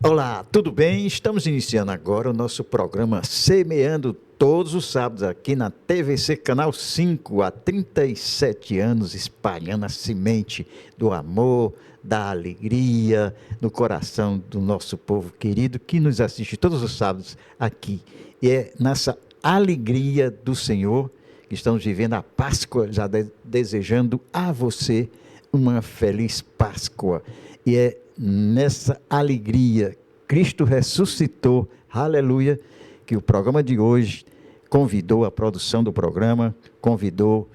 Olá, tudo bem? Estamos iniciando agora o nosso programa Semeando todos os sábados aqui na TVC Canal 5, há 37 anos espalhando a semente do amor, da alegria no coração do nosso povo querido que nos assiste todos os sábados aqui. E é nessa alegria do Senhor que estamos vivendo a Páscoa, já desejando a você uma feliz Páscoa. E é nessa alegria, Cristo ressuscitou, aleluia, que o programa de hoje convidou a produção do programa, convidou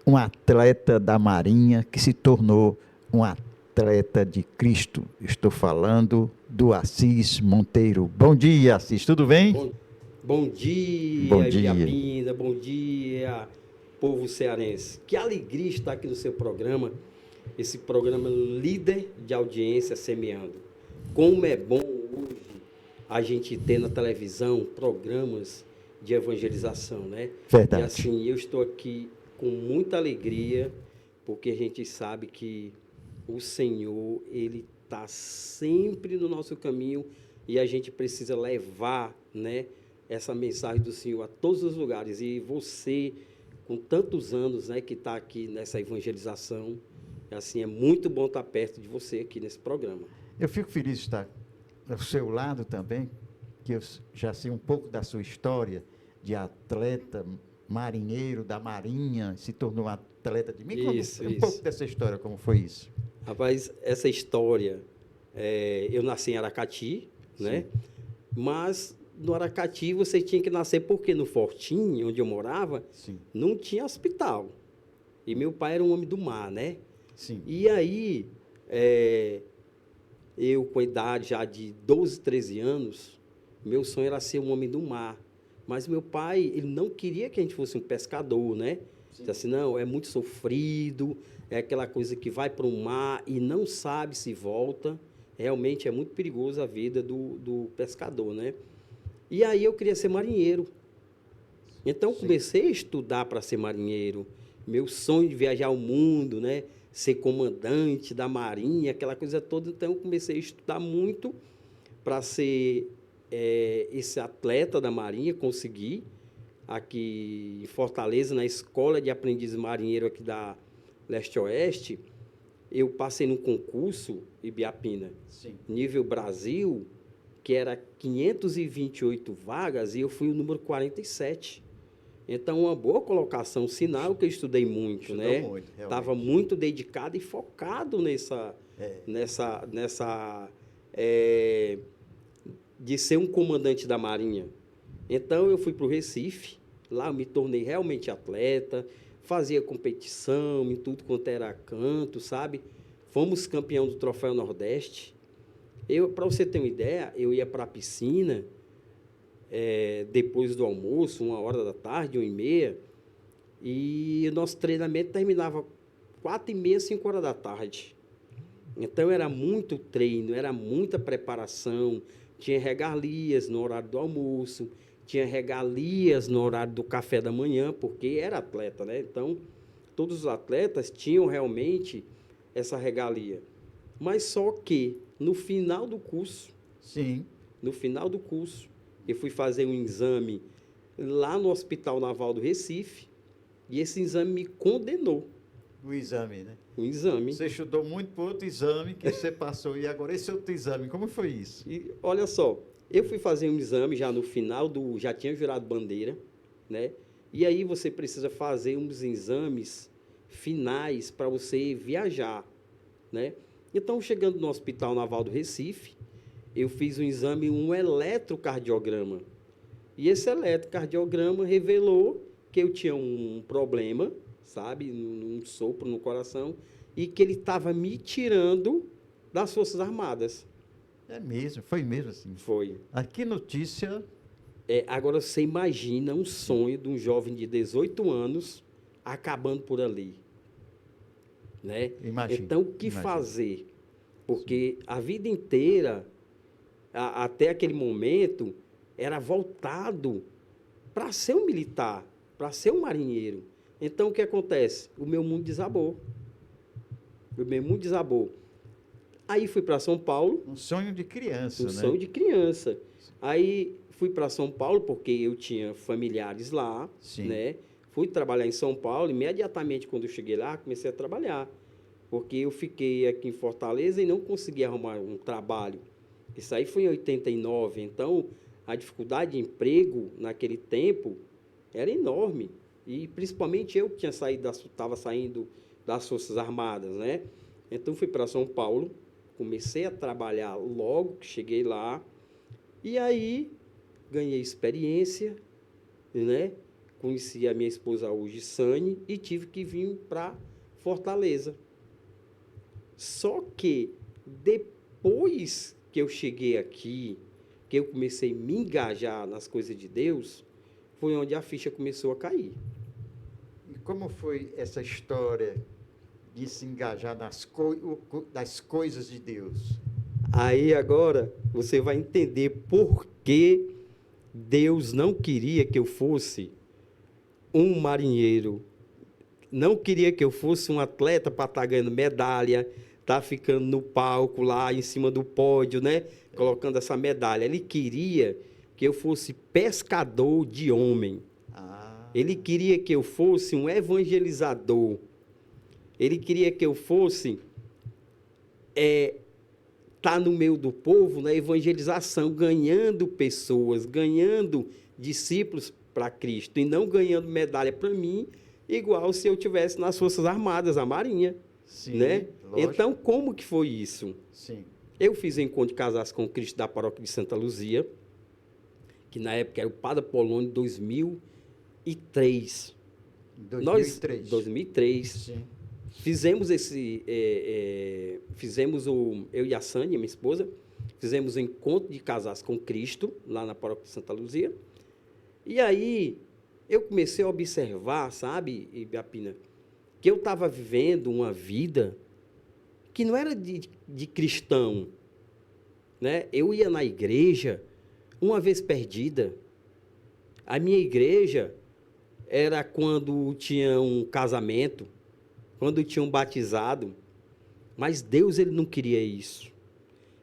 um atleta da Marinha que se tornou um atleta de Cristo. Estou falando do Assis Monteiro. Bom dia, Assis, tudo bem? Bom dia, Bom dia. Ibiapina, bom dia, povo cearense. Que alegria estar aqui no seu programa, esse programa líder de audiência Semeando. Como é bom hoje a gente ter na televisão programas de evangelização, né? Verdade. E assim, eu estou aqui com muita alegria, porque a gente sabe que o Senhor, Ele está sempre no nosso caminho e a gente precisa levar, né, essa mensagem do Senhor a todos os lugares. E você, com tantos anos, né, que está aqui nessa evangelização, assim, é muito bom estar perto de você aqui nesse programa. Eu fico feliz de estar ao seu lado também, que eu já sei um pouco da sua história de atleta, marinheiro da Marinha, se tornou atleta de mim. Isso. Pouco dessa história, como foi isso? Rapaz, essa história, eu nasci em Aracati, né? Mas no Aracati você tinha que nascer, porque no Fortim, onde eu morava, Sim. não tinha hospital. E meu pai era um homem do mar, né? Sim. E aí, eu com a idade já de 12, 13 anos, meu sonho era ser um homem do mar. Mas meu pai, ele não queria que a gente fosse um pescador, né? Disse assim, não, é muito sofrido, é aquela coisa que vai para o mar e não sabe se volta. Realmente é muito perigoso a vida do pescador, né? E aí eu queria ser marinheiro. Então eu comecei a estudar para ser marinheiro. Meu sonho de viajar ao mundo, né? Ser comandante da marinha, aquela coisa toda. Então eu comecei a estudar muito para ser esse atleta da marinha. Consegui aqui em Fortaleza, na Escola de Aprendiz Marinheiro aqui da Leste-Oeste. Eu passei num concurso, Ibiapina, nível Brasil, que era 528 vagas, e eu fui o número 47. Então, uma boa colocação, sinal que eu estudei muito, né? Estava muito dedicado e focado de ser um comandante da Marinha. Então, eu fui para o Recife, lá eu me tornei realmente atleta, fazia competição em tudo quanto era canto, sabe? Fomos campeão do Troféu Nordeste. Para você ter uma ideia, eu ia para a piscina depois do almoço, 1h da tarde, 1h30, e o nosso treinamento terminava 4h30, 5h da tarde. Então, era muito treino, era muita preparação, tinha regalias no horário do almoço, tinha regalias no horário do café da manhã, porque era atleta, né? Então, todos os atletas tinham realmente essa regalia. Mas só que, no final do curso, eu fui fazer um exame lá no Hospital Naval do Recife, e esse exame me condenou. O exame, né? O exame. Você estudou muito para outro exame que você passou, e agora esse outro exame, como foi isso? E olha só, eu fui fazer um exame já no final já tinha jurado bandeira, né? E aí você precisa fazer uns exames finais para você viajar, né? Então, chegando no Hospital Naval do Recife, eu fiz um exame, um eletrocardiograma. E esse eletrocardiograma revelou que eu tinha um problema, sabe, um sopro no coração, e que ele estava me tirando das Forças Armadas. É mesmo? Foi mesmo assim? Foi. Que notícia. Agora, você imagina um sonho de um jovem de 18 anos acabando por ali. Né? Imagina. Então, o que fazer? Porque a vida inteira, até aquele momento, era voltado para ser um militar, para ser um marinheiro. Então, o que acontece? O meu mundo desabou. Aí fui para São Paulo, Um sonho de criança, um né? sonho de criança. Aí fui para São Paulo porque eu tinha familiares lá, Sim. né? Fui trabalhar em São Paulo, imediatamente quando eu cheguei lá, comecei a trabalhar, porque eu fiquei aqui em Fortaleza e não consegui arrumar um trabalho. Isso aí foi em 89, então a dificuldade de emprego naquele tempo era enorme. E principalmente eu que tinha estava saindo das Forças Armadas, né? Então fui para São Paulo, comecei a trabalhar logo que cheguei lá, e aí ganhei experiência, né? Conheci a minha esposa hoje, Sane, e tive que vir para Fortaleza. Só que depois que eu cheguei aqui, que eu comecei a me engajar nas coisas de Deus, foi onde a ficha começou a cair. E como foi essa história de se engajar das coisas de Deus? Aí agora você vai entender por que Deus não queria que eu fosse um marinheiro, não queria que eu fosse um atleta para estar ganhando medalha, estar ficando no palco lá em cima do pódio, né? Colocando essa medalha. Ele queria que eu fosse pescador de homem. Ah, Ele queria que eu fosse um evangelizador. Ele queria que eu fosse estar no meio do povo na evangelização, ganhando pessoas, ganhando discípulos para Cristo e não ganhando medalha para mim, igual se eu tivesse nas Forças Armadas, a Marinha, sim, né? lógico. Então, como que foi isso? Sim. Eu fiz o encontro de Casais com Cristo da paróquia de Santa Luzia, que na época era o Padre Polônio, 2003. Em 2003. 2003. Sim. Fizemos eu e a Sânia, minha esposa, fizemos o encontro de casais com Cristo, lá na paróquia de Santa Luzia. E aí, eu comecei a observar, sabe, Ibiapina, que eu estava vivendo uma vida que não era de cristão, né? Eu ia na igreja uma vez perdida. A minha igreja era quando tinha um casamento, quando tinha um batizado, mas Deus ele não queria isso.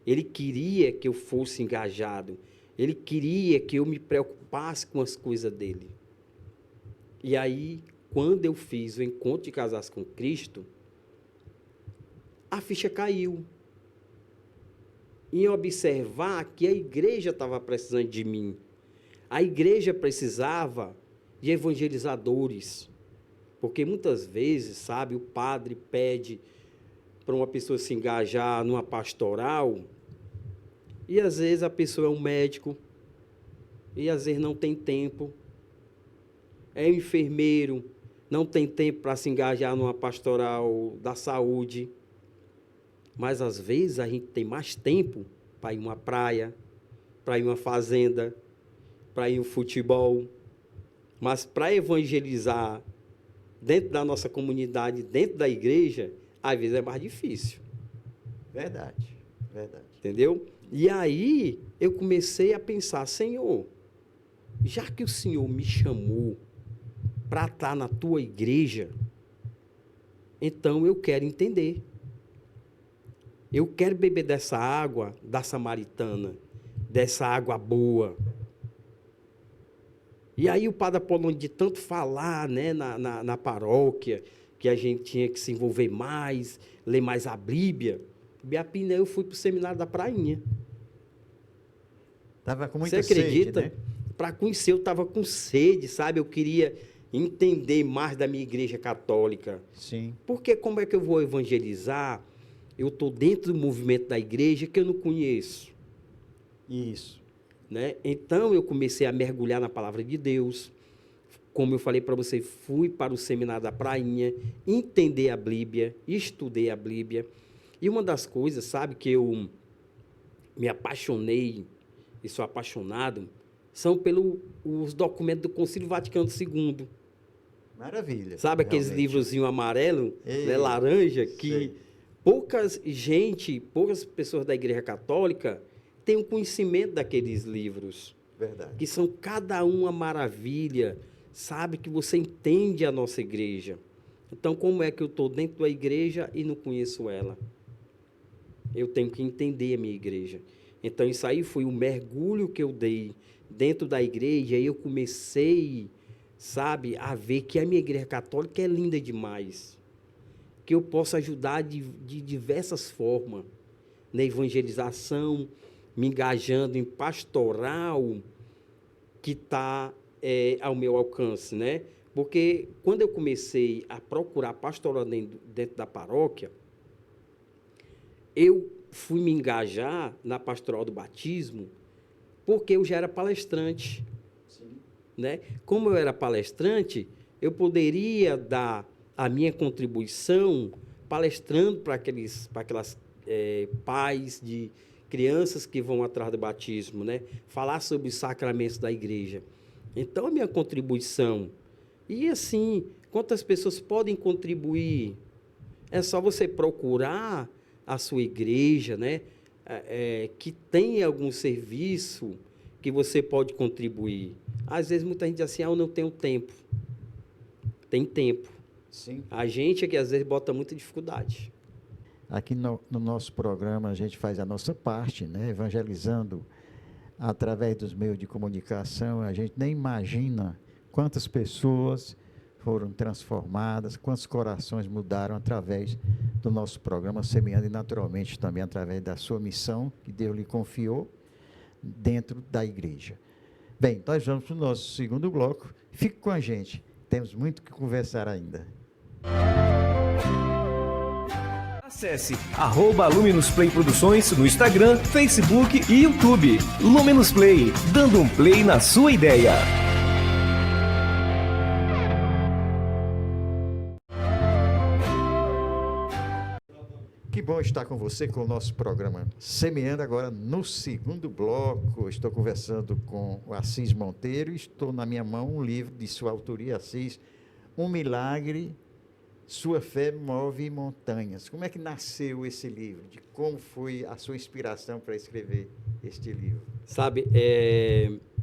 Ele queria que eu fosse engajado. Ele queria que eu me preocupasse com as coisas dele. E aí, quando eu fiz o encontro de casais com Cristo, a ficha caiu. Em observar que a igreja estava precisando de mim. A igreja precisava de evangelizadores. Porque muitas vezes, sabe, o padre pede para uma pessoa se engajar numa pastoral, e às vezes a pessoa é um médico, e às vezes não tem tempo, é um enfermeiro, não tem tempo para se engajar numa pastoral da saúde, mas às vezes a gente tem mais tempo para ir uma praia, para ir uma fazenda, para ir um futebol, mas para evangelizar dentro da nossa comunidade, dentro da igreja, às vezes é mais difícil. Verdade, verdade. Entendeu? E aí eu comecei a pensar, Senhor, já que o Senhor me chamou para estar na tua igreja, então eu quero entender. Eu quero beber dessa água da samaritana, dessa água boa. E aí o Padre Apolônio, de tanto falar, né, na paróquia, que a gente tinha que se envolver mais, ler mais a Bíblia, Biapina, eu fui para o seminário da Prainha. Estava com Você muita acredita? sede, né? Para conhecer, eu estava com sede, sabe? Eu queria entender mais da minha igreja católica. Sim. Porque como é que eu vou evangelizar? Eu estou dentro do movimento da igreja que eu não conheço. Isso. Né? Então, eu comecei a mergulhar na palavra de Deus. Como eu falei para você, fui para o seminário da Prainha, entender a Bíblia, estudei a Bíblia. E uma das coisas, sabe, que eu me apaixonei e sou apaixonado, são pelos documentos do Concílio Vaticano II. Maravilha. Sabe aqueles realmente. livrozinhos amarelo, Ei, né, laranja, que sei. poucas pessoas da Igreja Católica têm o conhecimento daqueles livros, Verdade. que são cada um uma maravilha, sabe, que você entende a nossa igreja. Então, como é que eu estou dentro da igreja e não conheço ela? eu tenho que entender a minha igreja. Então, isso aí foi um mergulho que eu dei dentro da igreja, e eu comecei, sabe, a ver que a minha igreja católica é linda demais, que eu posso ajudar de diversas formas, na evangelização, me engajando em pastoral que está ao meu alcance, né? Porque quando eu comecei a procurar pastoral dentro da paróquia, eu fui me engajar na pastoral do batismo porque eu já era palestrante. Sim. Né? Como eu era palestrante, eu poderia dar a minha contribuição palestrando para aquelas pais de crianças que vão atrás do batismo, né? Falar sobre os sacramentos da igreja. Então, a minha contribuição. E assim, quantas pessoas podem contribuir? É só você procurar a sua igreja, né? Que tem algum serviço que você pode contribuir. Às vezes, muita gente diz assim, eu não tenho tempo. Tem tempo. Sim. A gente é que, às vezes, bota muita dificuldade. Aqui no nosso programa, a gente faz a nossa parte, né? Evangelizando através dos meios de comunicação. A gente nem imagina quantas pessoas foram transformadas, quantos corações mudaram através do nosso programa Semeando, e naturalmente também através da sua missão que Deus lhe confiou dentro da igreja. Bem, nós vamos para o nosso segundo bloco. Fique com a gente, temos muito o que conversar ainda. Acesse @Luminous Play Produções no Instagram, Facebook e YouTube. Luminous Play, dando um play na sua ideia. Que bom estar com você com o nosso programa Semeando. Agora no segundo bloco. Estou conversando com o Assis Monteiro e estou na minha mão um livro de sua autoria, Assis, Um Milagre, Sua Fé Move Montanhas. Como é que nasceu esse livro? De como foi a sua inspiração para escrever este livro? Sabe,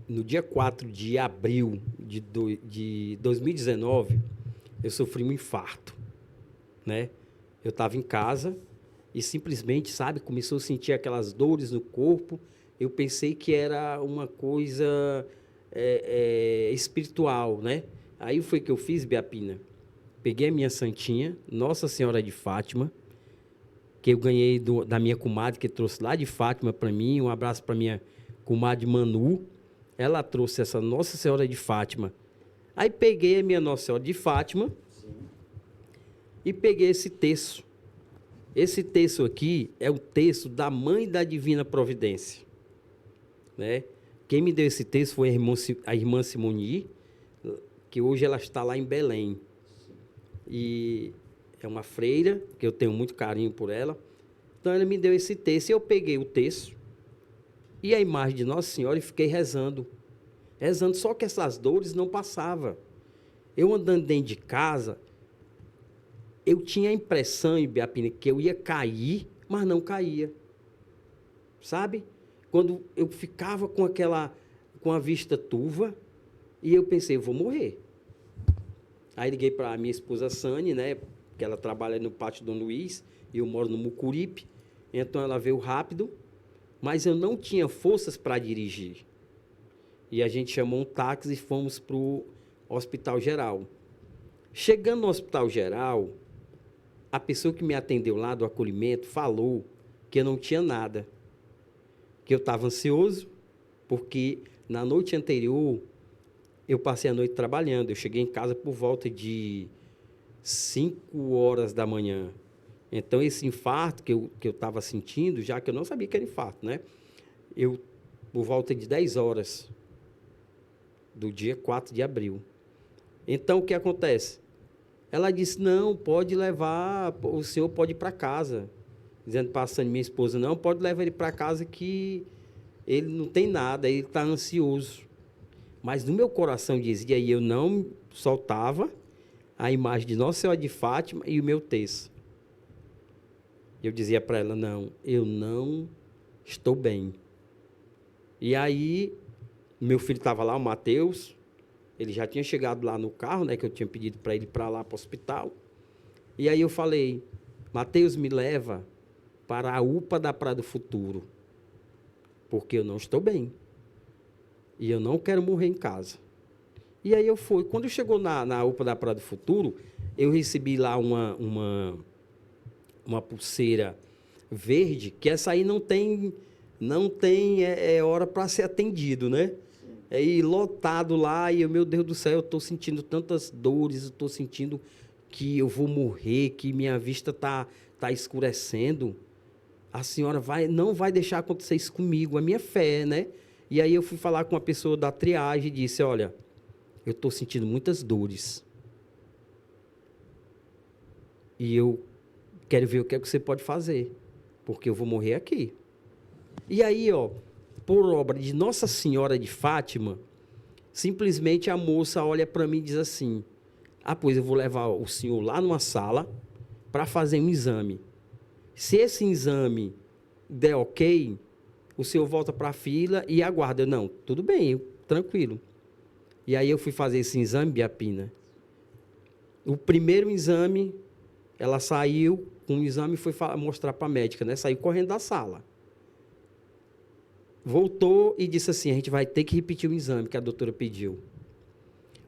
no dia 4 de abril de 2019, eu sofri um infarto, né? Eu estava em casa e simplesmente, sabe, começou a sentir aquelas dores no corpo. Eu pensei que era uma coisa espiritual, né? Aí foi que eu fiz, Biapina. Peguei a minha santinha, Nossa Senhora de Fátima, que eu ganhei da minha comadre, que trouxe lá de Fátima para mim. Um abraço para minha comadre Manu. Ela trouxe essa Nossa Senhora de Fátima. Aí peguei a minha Nossa Senhora de Fátima. Sim. E peguei esse terço. Esse texto aqui é o texto da Mãe da Divina Providência, né? Quem me deu esse texto foi a irmã Simoni, que hoje ela está lá em Belém. E é uma freira, que eu tenho muito carinho por ela. Então, ela me deu esse texto, e eu peguei o texto e a imagem de Nossa Senhora e fiquei rezando. Rezando, só que essas dores não passavam. Eu andando dentro de casa, eu tinha a impressão, Ibiapina, que eu ia cair, mas não caía. Sabe? Quando eu ficava com a vista turva, e eu pensei, eu vou morrer. Aí liguei para a minha esposa Sani, né? Que ela trabalha no Pátio Dom Luiz, e eu moro no Mucuripe. Então ela veio rápido, mas eu não tinha forças para dirigir. E a gente chamou um táxi e fomos para o Hospital Geral. Chegando no Hospital Geral, a pessoa que me atendeu lá do acolhimento falou que eu não tinha nada, que eu estava ansioso, porque na noite anterior eu passei a noite trabalhando. Eu cheguei em casa por volta de 5 horas da manhã. Então, esse infarto que eu estava sentindo, já que eu não sabia que era infarto, né? Por volta de 10 horas do dia 4 de abril. Então, o que acontece? Ela disse, não, pode levar, o senhor pode ir para casa. Dizendo, passando minha esposa, não, pode levar ele para casa que ele não tem nada, ele está ansioso. Mas no meu coração dizia, e eu não soltava a imagem de Nossa Senhora de Fátima e o meu texto. Eu dizia para ela, não, eu não estou bem. E aí, meu filho estava lá, o Mateus, ele já tinha chegado lá no carro, né, que eu tinha pedido para ele ir para lá, para o hospital. E aí eu falei, Mateus, me leva para a UPA da Praia do Futuro, porque eu não estou bem. E eu não quero morrer em casa. E aí eu fui. Quando chegou na UPA da Praia do Futuro, eu recebi lá uma pulseira verde, que essa aí não tem hora para ser atendido, né? E lotado lá, e eu, meu Deus do céu, eu estou sentindo tantas dores, eu estou sentindo que eu vou morrer, que minha vista tá escurecendo. A senhora não vai deixar acontecer isso comigo, a minha fé, né? E aí eu fui falar com uma pessoa da triagem e disse, olha, eu estou sentindo muitas dores. E eu quero ver o que é que você pode fazer, porque eu vou morrer aqui. E aí, ó, por obra de Nossa Senhora de Fátima, simplesmente a moça olha para mim e diz assim, pois eu vou levar o senhor lá numa sala para fazer um exame. Se esse exame der ok, o senhor volta para a fila e aguarda. Não, tudo bem, tranquilo. E aí eu fui fazer esse exame, Biapina. O primeiro exame, ela saiu com o exame e foi mostrar para a médica, né? Saiu correndo da sala. Voltou e disse assim, a gente vai ter que repetir o exame que a doutora pediu.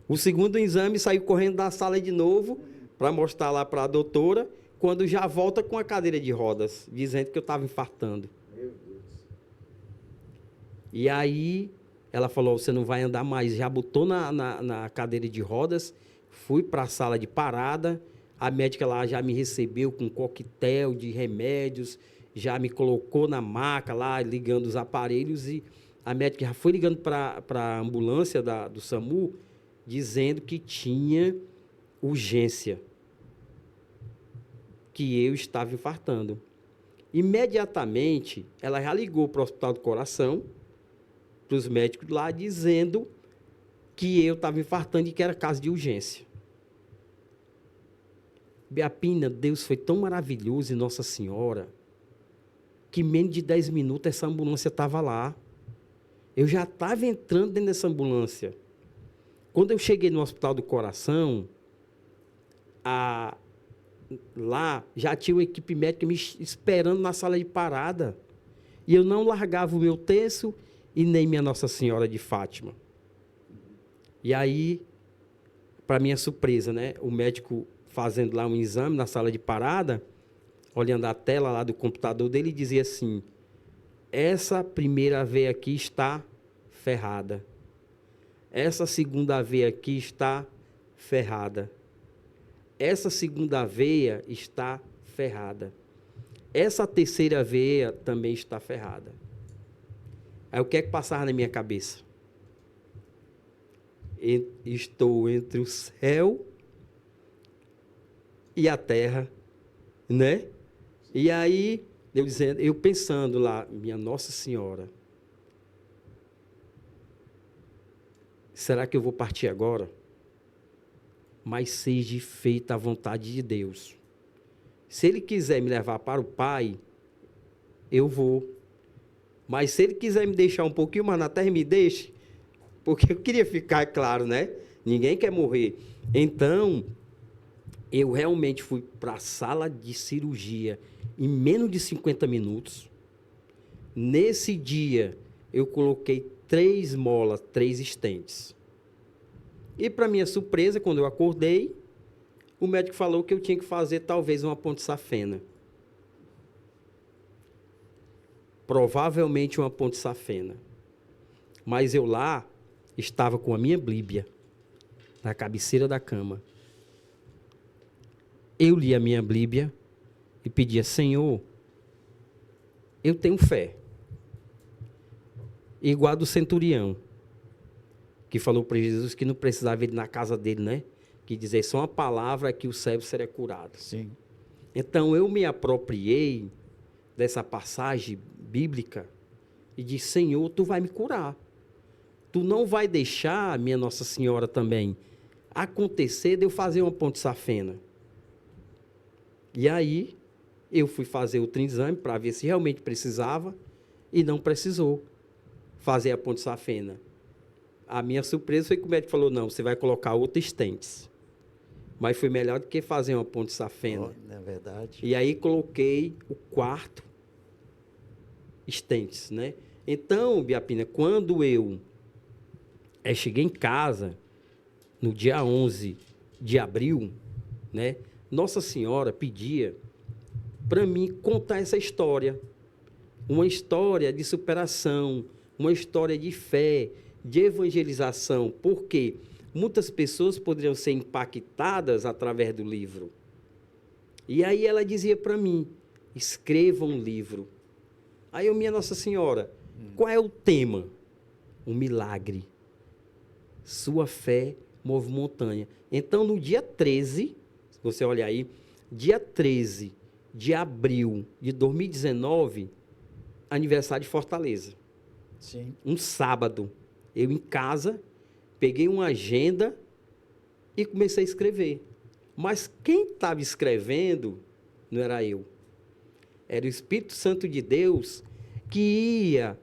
O segundo exame saiu correndo da sala de novo para mostrar lá para a doutora, quando já volta com a cadeira de rodas, dizendo que eu estava infartando. Meu Deus. E aí ela falou, você não vai andar mais. Já botou na cadeira de rodas, fui para a sala de parada, a médica lá já me recebeu com um coquetel de remédios, já me colocou na maca lá, ligando os aparelhos, e a médica já foi ligando para a ambulância do SAMU, dizendo que tinha urgência, que eu estava infartando. Imediatamente, ela já ligou para o Hospital do Coração, para os médicos lá, dizendo que eu estava infartando e que era caso de urgência. Biapina, Deus foi tão maravilhoso e Nossa Senhora, que menos de 10 minutos essa ambulância estava lá. Eu já estava entrando dentro dessa ambulância. Quando eu cheguei no Hospital do Coração, lá já tinha uma equipe médica me esperando na sala de parada. E eu não largava o meu terço e nem minha Nossa Senhora de Fátima. E aí, para minha surpresa, né, o médico fazendo lá um exame na sala de parada, olhando a tela lá do computador dele, dizia assim, essa primeira veia aqui está ferrada. Essa segunda veia aqui está ferrada. Essa segunda veia está ferrada. Essa terceira veia também está ferrada. Aí o que é que passava na minha cabeça? Estou entre o céu e a terra, né? E aí, eu pensando lá, minha Nossa Senhora, será que eu vou partir agora? Mas seja feita a vontade de Deus. Se Ele quiser me levar para o Pai, eu vou. Mas se Ele quiser me deixar um pouquinho mais na terra, me deixe. Porque eu queria ficar, claro, né? Ninguém quer morrer. Então, eu realmente fui para a sala de cirurgia em menos de 50 minutos. Nesse dia, eu coloquei 3 molas, 3 stents. E, para minha surpresa, quando eu acordei, o médico falou que eu tinha que fazer talvez uma ponte safena. Provavelmente uma ponte safena. Mas eu lá estava com a minha Bíblia na cabeceira da cama. Eu li a minha Bíblia e pedia, Senhor, eu tenho fé. Igual a do centurião, que falou para Jesus que não precisava ir na casa dele, né? Que dizer só uma palavra que o servo seria curado. Sim. Então, eu me apropriei dessa passagem bíblica e disse, Senhor, Tu vai me curar. Tu não vai deixar, minha Nossa Senhora também, acontecer de eu fazer uma ponte safena. E aí, eu fui fazer outro exame para ver se realmente precisava e não precisou fazer a ponte safena. A minha surpresa foi que o médico falou, não, você vai colocar outro stents. Mas foi melhor do que fazer uma ponte safena. Oh, é verdade. E aí coloquei o quarto estentes, né? Então, Biapina, quando eu cheguei em casa, no dia 11 de abril, né? Nossa Senhora pedia para mim contar essa história. Uma história de superação, uma história de fé, de evangelização. Porque muitas pessoas poderiam ser impactadas através do livro. E aí ela dizia para mim, escreva um livro. Aí eu, minha Nossa Senhora, qual é o tema? Um milagre. Sua fé move montanha. Então, no dia 13, se você olhar aí, dia 13 de abril de 2019, aniversário de Fortaleza. Sim. Um sábado, eu em casa, peguei uma agenda e comecei a escrever. Mas quem estava escrevendo não era eu. Era o Espírito Santo de Deus que ia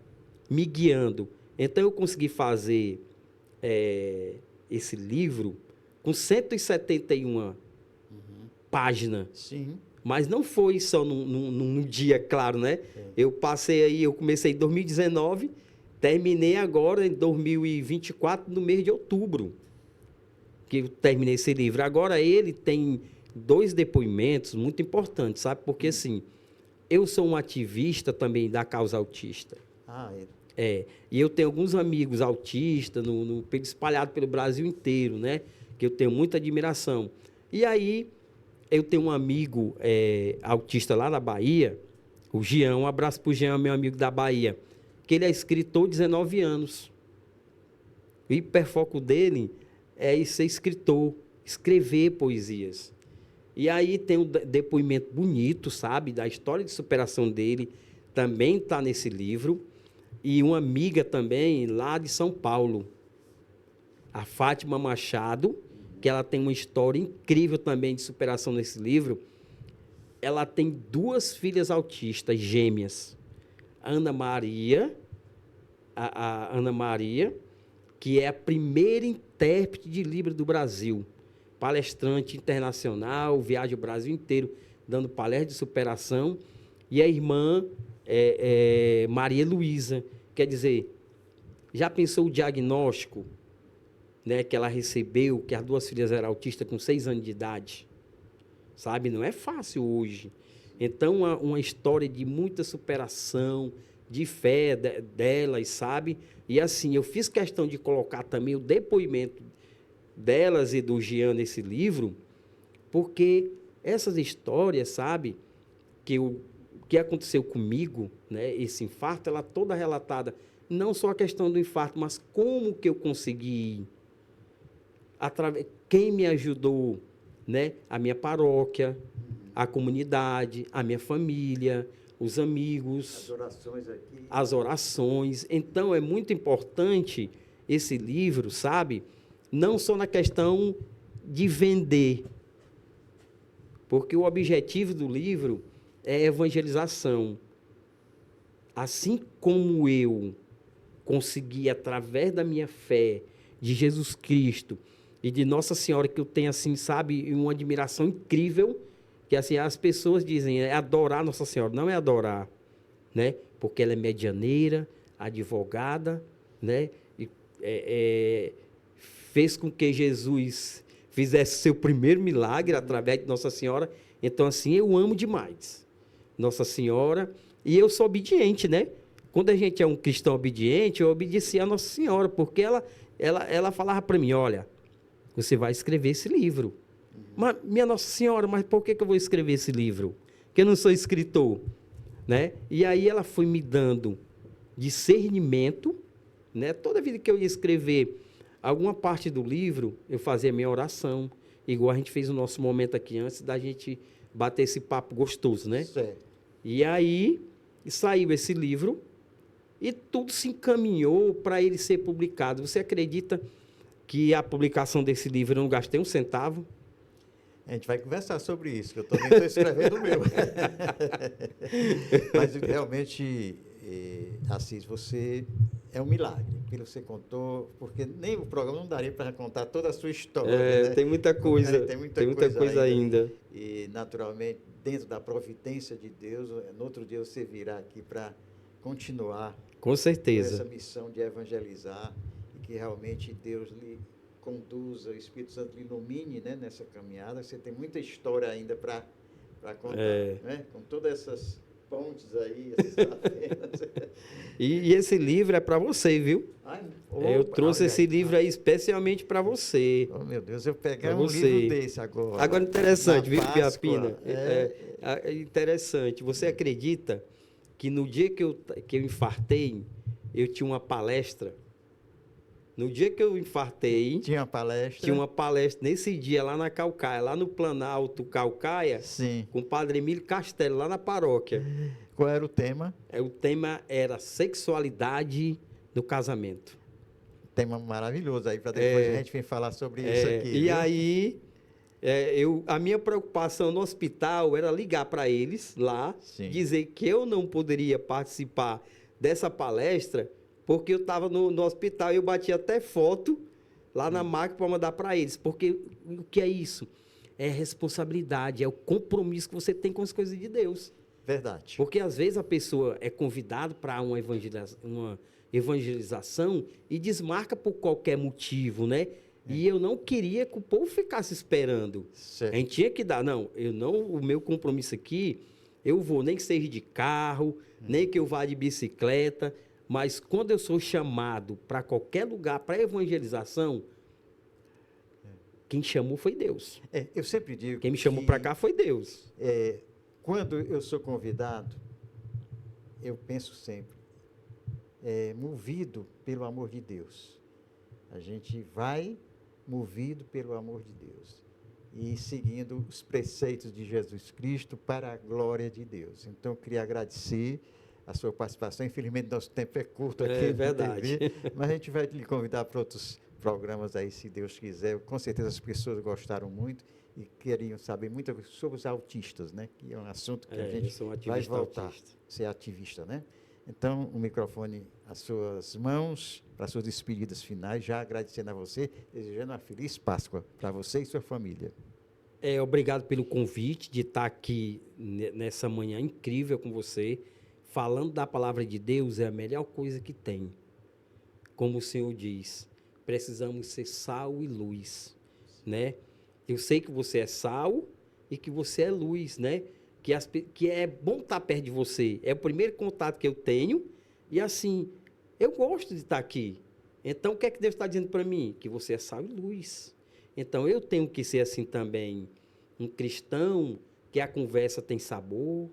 me guiando. Então, eu consegui fazer esse livro com 171 páginas. Sim. Mas não foi só num dia, claro, né? Eu passei aí, eu comecei em 2019, terminei agora em 2024, no mês de outubro, que eu terminei esse livro. Agora ele tem 2 depoimentos muito importantes, sabe? Porque, assim, eu sou um ativista também da causa autista. E eu tenho alguns amigos autistas espalhados pelo Brasil inteiro, né? Que eu tenho muita admiração. E aí, eu tenho um amigo autista lá na Bahia, o Jean, um abraço para o Jean, meu amigo da Bahia, que ele é escritor, 19 anos. O hiperfoco dele é ser escritor, escrever poesias. E aí tem um depoimento bonito, sabe, da história de superação dele, também está nesse livro. E uma amiga também lá de São Paulo, a Fátima Machado, que ela tem uma história incrível também de superação nesse livro. Ela tem 2 filhas autistas gêmeas. A Ana Maria, que é a primeira intérprete de Libras do Brasil. Palestrante internacional, viaja o Brasil inteiro dando palestra de superação. E a irmã Maria Luísa. Quer dizer, já pensou o diagnóstico, né, que ela recebeu, que as 2 filhas eram autistas com 6 anos de idade? Sabe? Não é fácil hoje. Então, uma história de muita superação, de fé delas, sabe? E assim, eu fiz questão de colocar também o depoimento delas e do Jean nesse livro, porque essas histórias, sabe, que aconteceu comigo, né, esse infarto, ela toda relatada, não só a questão do infarto, mas como que eu consegui, quem me ajudou, né, a minha paróquia, a comunidade, a minha família, os amigos, As orações aqui. as orações. Então, é muito importante esse livro, sabe, não só na questão de vender, porque o objetivo do livro é evangelização. Assim como eu consegui, através da minha fé, de Jesus Cristo e de Nossa Senhora, que eu tenho, assim, sabe, uma admiração incrível, que assim, as pessoas dizem, é adorar Nossa Senhora. Não é adorar, né? Porque ela é medianeira, advogada, né? E, fez com que Jesus fizesse seu primeiro milagre através de Nossa Senhora. Então, assim, eu amo demais Nossa Senhora, e eu sou obediente, né? Quando a gente é um cristão obediente, eu obedecia a Nossa Senhora, porque ela falava para mim, olha, você vai escrever esse livro. Mas, minha Nossa Senhora, mas por que eu vou escrever esse livro? Porque eu não sou escritor, né? E aí ela foi me dando discernimento, né? Toda vida que eu ia escrever alguma parte do livro, eu fazia minha oração, igual a gente fez o nosso momento aqui antes da gente bater esse papo gostoso, né? Certo. E aí saiu esse livro e tudo se encaminhou para ele ser publicado. Você acredita que a publicação desse livro eu não gastei um centavo? A gente vai conversar sobre isso, que eu também estou escrevendo o meu. Mas realmente, Assis, você é um milagre. Aquilo que você contou, porque nem o programa não daria para contar toda a sua história. Né? Tem muita coisa. Tem muita coisa ainda. E, naturalmente, dentro da providência de Deus, no outro dia você virá aqui para continuar Com com essa certeza. missão de evangelizar e que realmente Deus lhe conduza, o Espírito Santo lhe ilumine, né, nessa caminhada. Você tem muita história ainda para contar, né? Com todas essas pontes aí, essas cavernas. E esse livro é para você, viu? Ai, Eu opa, trouxe olha esse aí. livro aí especialmente para você. Oh, meu Deus, eu pegar Pra um você. livro desse agora. Agora, interessante, Na viu, Páscoa, Biapina? É interessante. Você acredita que no dia que eu infartei, eu tinha uma palestra? No dia que eu infartei, tinha uma palestra. tinha uma palestra nesse dia lá na Caucaia, lá no Planalto Caucaia, Sim. com o padre Emílio Castelo, lá na paróquia. Qual era o tema? O tema era sexualidade no casamento. Tema maravilhoso aí, para depois a gente vir falar sobre isso aqui. E viu? aí, a minha preocupação no hospital era ligar para eles lá, Sim. dizer que eu não poderia participar dessa palestra, porque eu estava no hospital e eu bati até foto lá na máquina para mandar para eles. Porque o que é isso? É responsabilidade, é o compromisso que você tem com as coisas de Deus. Verdade. Porque às vezes a pessoa é convidada para uma evangelização e desmarca por qualquer motivo, né? E eu não queria que o povo ficasse esperando. Certo. A gente tinha que dar, o meu compromisso aqui, eu vou, nem que seja de carro, nem que eu vá de bicicleta, mas quando eu sou chamado para qualquer lugar, para evangelização, quem chamou foi Deus. Eu sempre digo Quem me chamou para cá foi Deus. Quando eu sou convidado, eu penso sempre, movido pelo amor de Deus. A gente vai movido pelo amor de Deus e seguindo os preceitos de Jesus Cristo para a glória de Deus. Então, eu queria agradecer a sua participação. Infelizmente, nosso tempo é curto aqui na verdade. TV, mas a gente vai lhe convidar para outros programas aí, se Deus quiser. Com certeza as pessoas gostaram muito e queriam saber muito sobre os autistas, né? Que é um assunto que a gente vai voltar autista. Ser ativista, né? Então, o microfone às suas mãos, para as suas despedidas finais, já agradecendo a você, desejando uma feliz Páscoa para você e sua família. Obrigado pelo convite de estar aqui nessa manhã incrível com você. Falando da palavra de Deus é a melhor coisa que tem. Como o Senhor diz, precisamos ser sal e luz, né? Eu sei que você é sal e que você é luz, né? Que é bom estar perto de você. É o primeiro contato que eu tenho e assim, eu gosto de estar aqui. Então, o que é que Deus está dizendo para mim? Que você é sal e luz. Então, eu tenho que ser assim também, um cristão que a conversa tem sabor,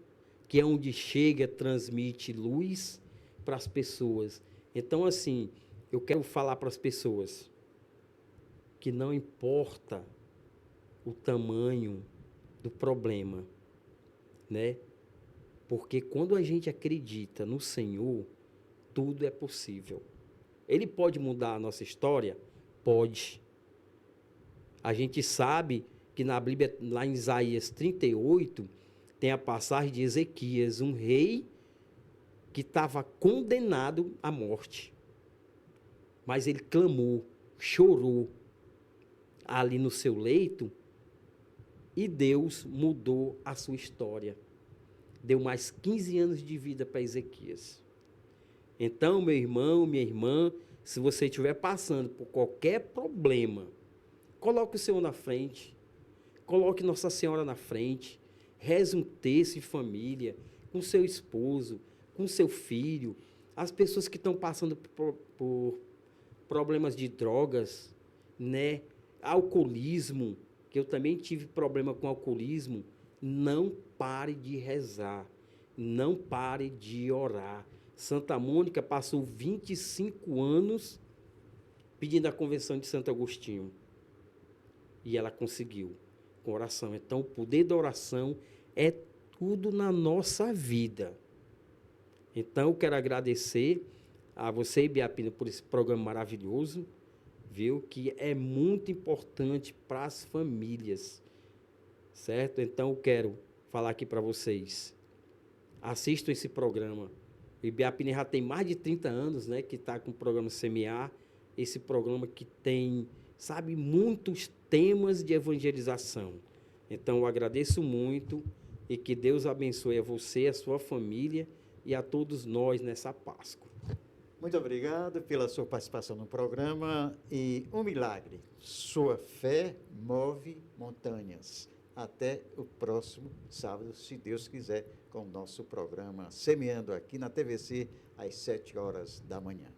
que é onde chega, transmite luz para as pessoas. Então, assim, eu quero falar para as pessoas que não importa o tamanho do problema, né? Porque quando a gente acredita no Senhor, tudo é possível. Ele pode mudar a nossa história? Pode. A gente sabe que na Bíblia, lá em Isaías 38, tem a passagem de Ezequias, um rei que estava condenado à morte. Mas ele clamou, chorou ali no seu leito e Deus mudou a sua história. Deu mais 15 anos de vida para Ezequias. Então, meu irmão, minha irmã, se você estiver passando por qualquer problema, coloque o Senhor na frente, coloque Nossa Senhora na frente, reze um terço em família, com seu esposo, com seu filho, as pessoas que estão passando por problemas de drogas, né? Alcoolismo, que eu também tive problema com alcoolismo, não pare de rezar, não pare de orar. Santa Mônica passou 25 anos pedindo a conversão de Santo Agostinho. E ela conseguiu, com oração. Então, o poder da oração é tudo na nossa vida. Então, eu quero agradecer a você, Biapina, por esse programa maravilhoso, viu? Que é muito importante para as famílias, certo? Então, eu quero falar aqui para vocês. Assistam esse programa. O Biapina já tem mais de 30 anos, né? Que está com o programa Semear. Esse programa que tem, sabe, muitos temas de evangelização. Então, eu agradeço muito e que Deus abençoe a você e a sua família e a todos nós nessa Páscoa. Muito obrigado pela sua participação no programa e um milagre. Sua fé move montanhas. Até o próximo sábado, se Deus quiser, com o nosso programa Semeando aqui na TVC, às 7 horas da manhã.